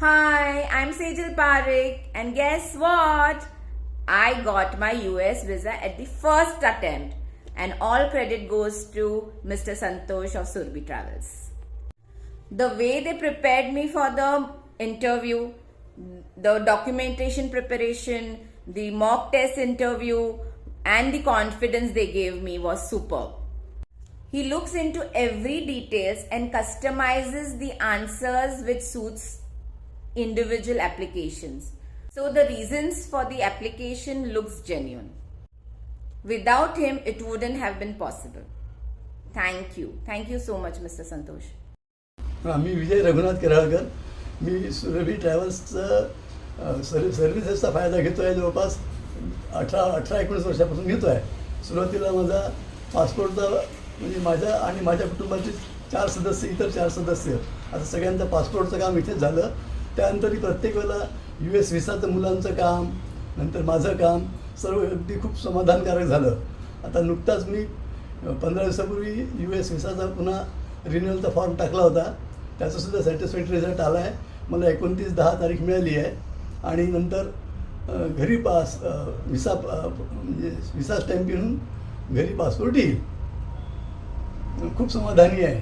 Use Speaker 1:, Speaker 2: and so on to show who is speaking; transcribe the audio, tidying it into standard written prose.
Speaker 1: Hi, I'm Sejal Parekh, and guess what? I got my US visa at the first attempt, and all credit goes to Mr. Santosh of Surbi Travels. The way they prepared me for the interview, the documentation preparation, the mock test interview, and the confidence they gave me was superb. He looks into every details and customizes the answers which suits individual applications. So the reasons for the application looks genuine. Without him, it wouldn't have been possible. Thank you. Thank you so much, Mr. Santosh.
Speaker 2: मी विजय रघुनाथ केराळकर. मी सुरभी ट्रॅव्हल्सचं सर्व्हिसेसचा फायदा घेतो आहे. जवळपास 18-19 वर्षापासून घेतो आहे. सुरुवातीला माझा पासपोर्टचा म्हणजे माझ्या आणि माझ्या कुटुंबाचे 4 सदस्य, इतर 4 सदस्य, आता सगळ्यांचं पासपोर्टचं काम इथेच झालं. त्यानंतर प्रत्येक वेळेला US व्हिसाचं मुलांचं काम, नंतर माझं काम, सर्व अगदी खूप समाधानकारक झालं. आता नुकताच मी 15 दिवसापूर्वी US व्हिसाचा पुन्हा रिन्युअलचा फॉर्म टाकला होता. त्याचासुद्धा सॅटिस्फॅक्टरी रिझल्ट आला आहे. मला 29/10 तारीख मिळाली आहे आणि नंतर घरी व्हिसा म्हणजे व्हिसा स्टॅम्प येऊन घरी पासपोर्ट येईल. खूप समाधानी आहे.